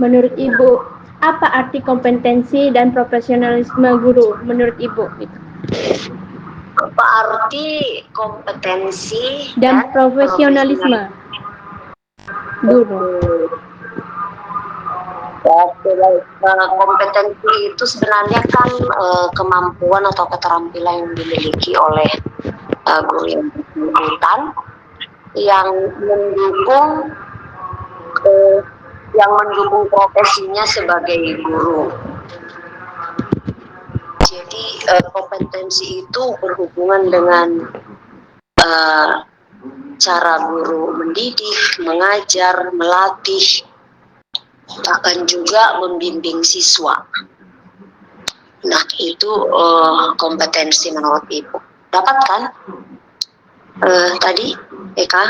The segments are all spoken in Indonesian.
Menurut Ibu, apa arti kompetensi dan profesionalisme guru menurut Ibu? Apa arti kompetensi dan profesionalisme guru? Kompetensi itu sebenarnya kan kemampuan atau keterampilan yang dimiliki oleh guru yang bersangkutan yang mendukung profesinya sebagai guru. Jadi kompetensi itu berhubungan dengan cara guru mendidik, mengajar, melatih, bahkan juga membimbing siswa. Nah, itu kompetensi menurut Ibu. Dapat kan? Tadi, Eka?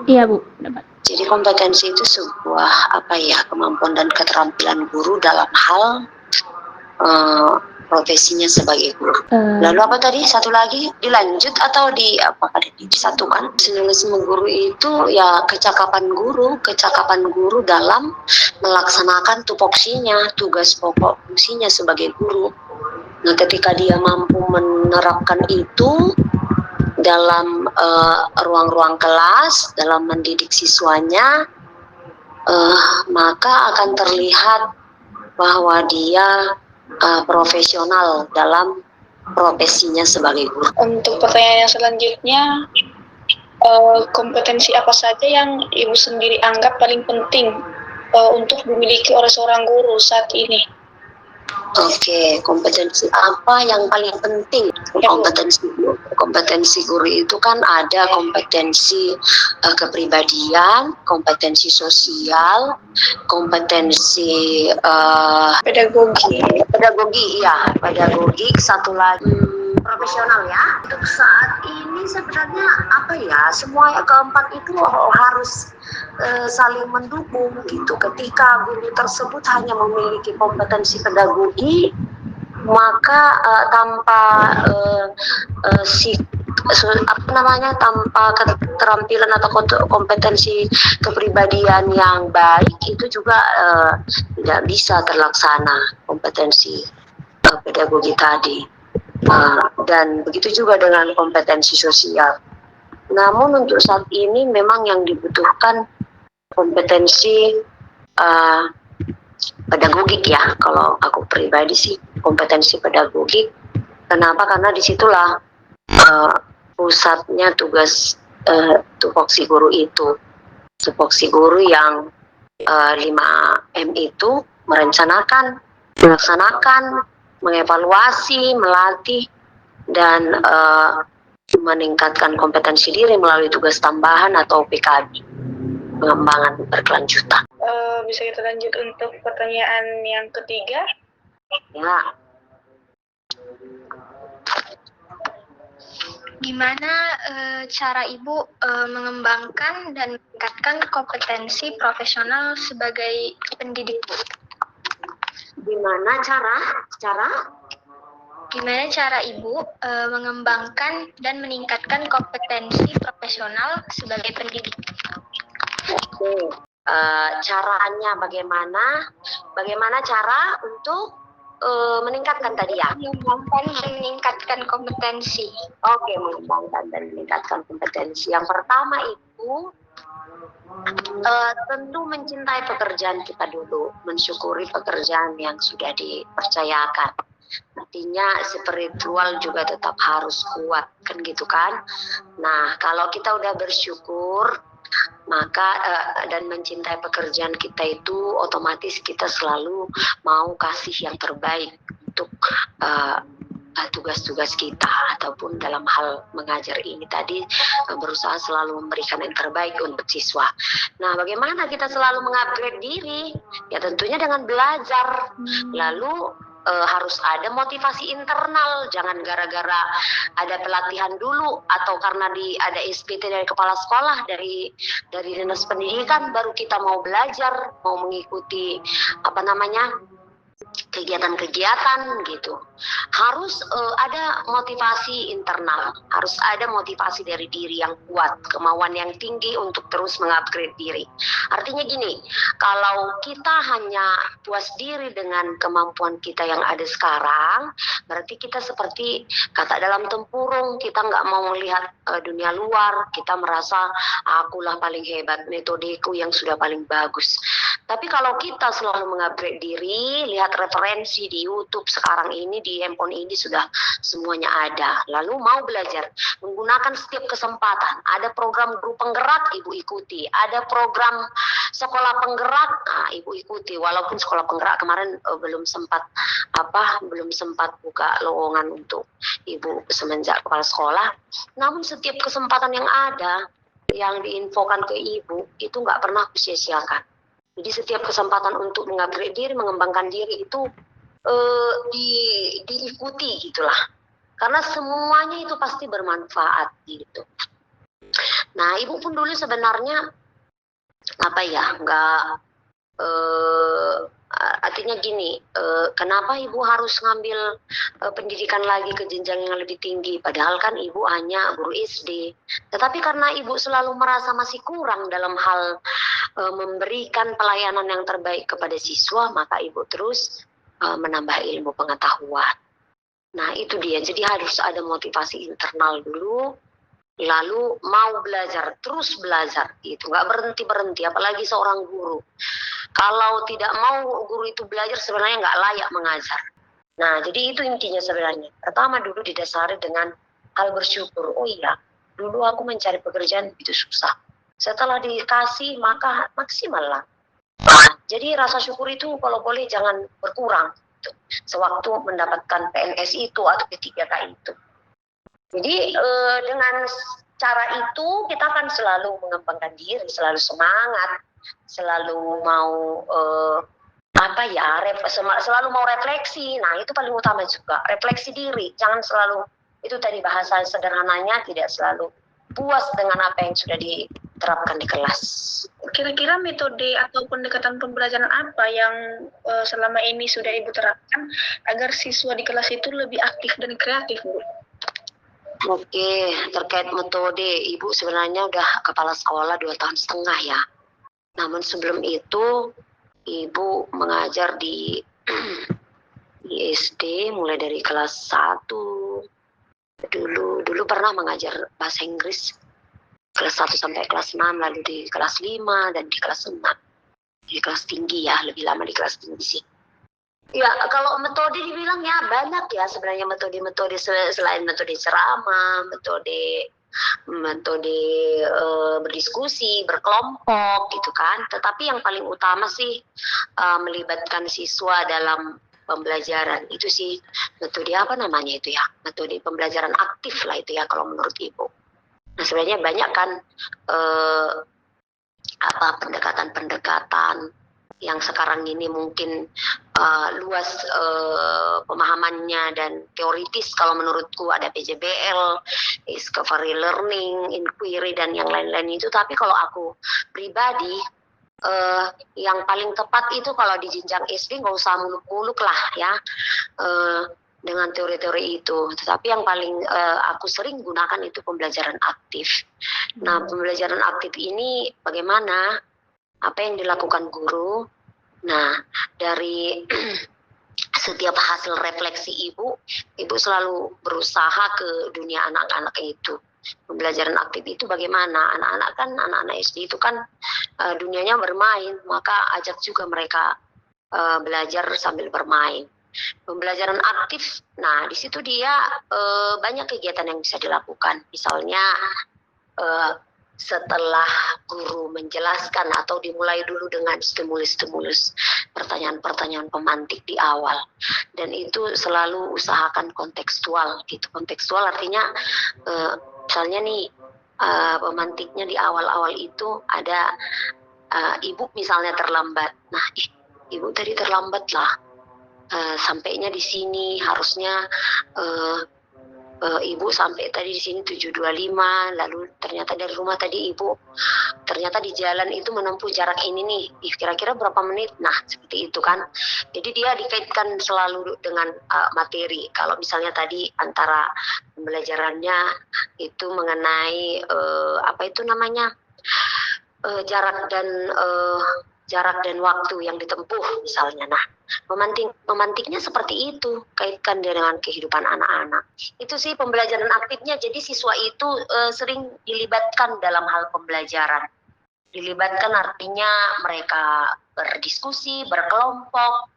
Iya, Bu, dapat. Jadi kompetensi itu sebuah kemampuan dan keterampilan guru dalam hal profesinya sebagai guru. Lalu apa tadi? Satu lagi dilanjut atau disatukan? Profesionalisme guru itu ya kecakapan guru dalam melaksanakan tupoksinya, tugas pokok fungsinya sebagai guru. Nah, ketika dia mampu menerapkan itu dalam ruang-ruang kelas, dalam mendidik siswanya, maka akan terlihat bahwa dia profesional dalam profesinya sebagai guru. Untuk pertanyaan yang selanjutnya, kompetensi apa saja yang Ibu sendiri anggap paling penting untuk dimiliki oleh seorang guru saat ini? Oke, kompetensi apa yang paling penting? Kompetensi guru itu kan ada kompetensi kepribadian, kompetensi sosial, kompetensi pedagogik, satu lagi profesional ya. Untuk saat ini sebenarnya semua keempat itu harus saling mendukung gitu. Ketika guru tersebut hanya memiliki kompetensi pedagogi, maka tanpa keterampilan atau kompetensi kepribadian yang baik itu juga tidak bisa terlaksana kompetensi pedagogi tadi. Dan begitu juga dengan kompetensi sosial. Namun untuk saat ini memang yang dibutuhkan kompetensi pedagogik ya. Kalau aku pribadi sih kompetensi pedagogik. Kenapa? Karena disitulah pusatnya tugas tupoksi guru itu. Tupoksi guru yang 5M itu merencanakan, melaksanakan, mengevaluasi, melatih, dan meningkatkan kompetensi diri melalui tugas tambahan atau PKB, pengembangan berkelanjutan. Bisa kita lanjut untuk pertanyaan yang ketiga? Ya. Gimana cara Ibu mengembangkan dan meningkatkan kompetensi profesional sebagai pendidik? Gimana cara Ibu mengembangkan dan meningkatkan kompetensi profesional sebagai pendidik? Oke, caranya bagaimana cara untuk meningkatkan tadi ya? Mengembangkan dan meningkatkan kompetensi. Oke, mengembangkan dan meningkatkan kompetensi. Yang pertama itu tentu mencintai pekerjaan kita dulu, mensyukuri pekerjaan yang sudah dipercayakan. Artinya spiritual juga tetap harus kuat, kan gitu kan? Nah, kalau kita udah bersyukur, maka dan mencintai pekerjaan kita itu otomatis kita selalu mau kasih yang terbaik untuk tugas-tugas kita, ataupun dalam hal mengajar ini tadi berusaha selalu memberikan yang terbaik untuk siswa. Nah, bagaimana kita selalu mengupgrade diri? Ya tentunya dengan belajar. Lalu harus ada motivasi internal, jangan gara-gara ada pelatihan dulu atau karena ada SPT dari kepala sekolah, dari dinas pendidikan baru kita mau belajar, mau mengikuti kegiatan-kegiatan gitu. Harus ada motivasi internal, harus ada motivasi dari diri yang kuat, kemauan yang tinggi untuk terus mengupgrade diri. Artinya gini, kalau kita hanya puas diri dengan kemampuan kita yang ada sekarang, berarti kita seperti kata dalam tempurung, kita nggak mau melihat dunia luar, kita merasa akulah paling hebat, metodeku yang sudah paling bagus. Tapi kalau kita selalu mengupgrade diri, lihat referensi di YouTube sekarang ini, di handphone ini sudah semuanya ada. Lalu mau belajar, menggunakan setiap kesempatan. Ada program guru penggerak, ibu ikuti. Ada program sekolah penggerak, nah, ibu ikuti. Walaupun sekolah penggerak kemarin belum sempat buka lowongan untuk ibu semenjak kepala sekolah. Namun setiap kesempatan yang ada, yang diinfokan ke ibu, itu nggak pernah aku sia-siakan. Jadi setiap kesempatan untuk mengupgrade diri, mengembangkan diri itu diikuti gitulah. Karena semuanya itu pasti bermanfaat gitu. Nah, ibu pun dulu sebenarnya artinya gini, kenapa ibu harus ngambil pendidikan lagi ke jenjang yang lebih tinggi, padahal kan ibu hanya guru SD. Tetapi karena ibu selalu merasa masih kurang dalam hal memberikan pelayanan yang terbaik kepada siswa, maka ibu terus menambah ilmu pengetahuan. Nah itu dia, jadi harus ada motivasi internal dulu, lalu mau belajar, terus belajar, itu nggak berhenti-berhenti, apalagi seorang guru. Kalau tidak mau guru itu belajar, sebenarnya nggak layak mengajar. Nah, jadi itu intinya sebenarnya. Pertama dulu didasari dengan hal bersyukur. Oh iya, dulu aku mencari pekerjaan begitu susah. Setelah dikasih, maka maksimal lah. Nah, jadi rasa syukur itu kalau boleh jangan berkurang. Gitu. Sewaktu mendapatkan PNS itu atau P3K itu. Jadi dengan cara itu kita akan selalu mengembangkan diri, selalu semangat, selalu mau selalu mau refleksi. Nah itu paling utama juga, refleksi diri. Jangan selalu, itu tadi bahasa sederhananya, tidak selalu puas dengan apa yang sudah diterapkan di kelas. Kira-kira metode atau pendekatan pembelajaran apa yang selama ini sudah Ibu terapkan agar siswa di kelas itu lebih aktif dan kreatif, Bu? Oke, terkait metode, Ibu sebenarnya udah kepala sekolah 2,5 tahun ya. Namun sebelum itu, Ibu mengajar di SD mulai dari kelas 1. Dulu pernah mengajar bahasa Inggris kelas 1 sampai kelas 6, lalu di kelas 5 dan di kelas 6. Di kelas tinggi ya, lebih lama di kelas tinggi sih. Ya, kalau metode dibilang ya banyak ya sebenarnya metode-metode selain metode ceramah, metode berdiskusi, berkelompok gitu kan. Tetapi yang paling utama sih melibatkan siswa dalam pembelajaran. Itu sih metode apa namanya itu ya? Metode pembelajaran aktif lah itu ya kalau menurut Ibu. Nah, sebenarnya banyak kan pendekatan-pendekatan yang sekarang ini mungkin luas pemahamannya dan teoritis. Kalau menurutku ada PJBL, discovery learning, inquiry dan yang lain-lain itu. Tapi kalau aku pribadi yang paling tepat itu kalau di jenjang SD nggak usah muluk-muluk lah ya dengan teori-teori itu. Tetapi yang paling aku sering gunakan itu pembelajaran aktif. Nah, pembelajaran aktif ini bagaimana? Apa yang dilakukan guru? Nah, dari setiap hasil refleksi ibu selalu berusaha ke dunia anak-anak itu. Pembelajaran aktif itu bagaimana? Anak-anak SD itu kan dunianya bermain, maka ajak juga mereka belajar sambil bermain. Pembelajaran aktif, nah di situ dia banyak kegiatan yang bisa dilakukan. Misalnya setelah guru menjelaskan atau dimulai dulu dengan stimulus-stimulus, pertanyaan-pertanyaan pemantik di awal, dan itu selalu usahakan kontekstual gitu. Kontekstual artinya misalnya nih pemantiknya di awal-awal itu ada ibu misalnya terlambat. Nah, ibu tadi terlambat lah, sampainya di sini harusnya Ibu sampai tadi di sini 7.25, lalu ternyata dari rumah tadi ibu ternyata di jalan itu menempuh jarak ini nih, kira-kira berapa menit, nah seperti itu kan. Jadi dia dikaitkan selalu dengan materi. Kalau misalnya tadi antara pembelajarannya itu mengenai apa itu namanya, jarak dan waktu yang ditempuh misalnya. Nah, memantiknya seperti itu, kaitkan dengan kehidupan anak-anak. Itu sih pembelajaran aktifnya. Jadi siswa itu sering dilibatkan dalam hal pembelajaran. Dilibatkan artinya mereka berdiskusi, berkelompok,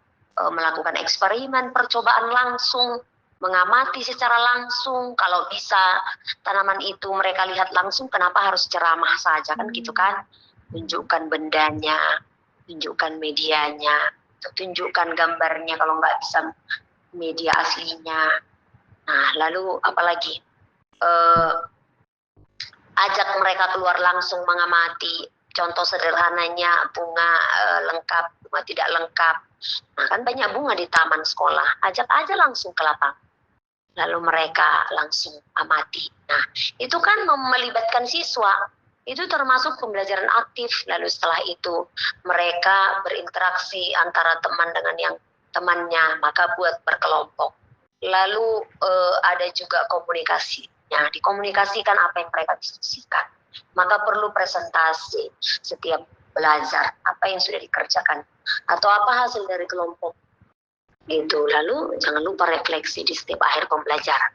melakukan eksperimen, percobaan langsung, mengamati secara langsung. Kalau bisa tanaman itu mereka lihat langsung, kenapa harus ceramah saja kan gitu kan? Tunjukkan bendanya, tunjukkan medianya, tunjukkan gambarnya kalau nggak bisa media aslinya. Nah, lalu apalagi ajak mereka keluar langsung mengamati. Contoh sederhananya bunga lengkap, bunga tidak lengkap. Nah, kan banyak bunga di taman sekolah. Ajak aja langsung ke lapangan. Lalu mereka langsung amati. Nah, itu kan melibatkan siswa. Itu termasuk pembelajaran aktif. Lalu setelah itu mereka berinteraksi antara teman dengan yang temannya, maka buat berkelompok. Lalu ada juga komunikasinya, dikomunikasikan apa yang mereka diskusikan. Maka perlu presentasi setiap belajar, apa yang sudah dikerjakan, atau apa hasil dari kelompok. Itu. Lalu jangan lupa refleksi di setiap akhir pembelajaran.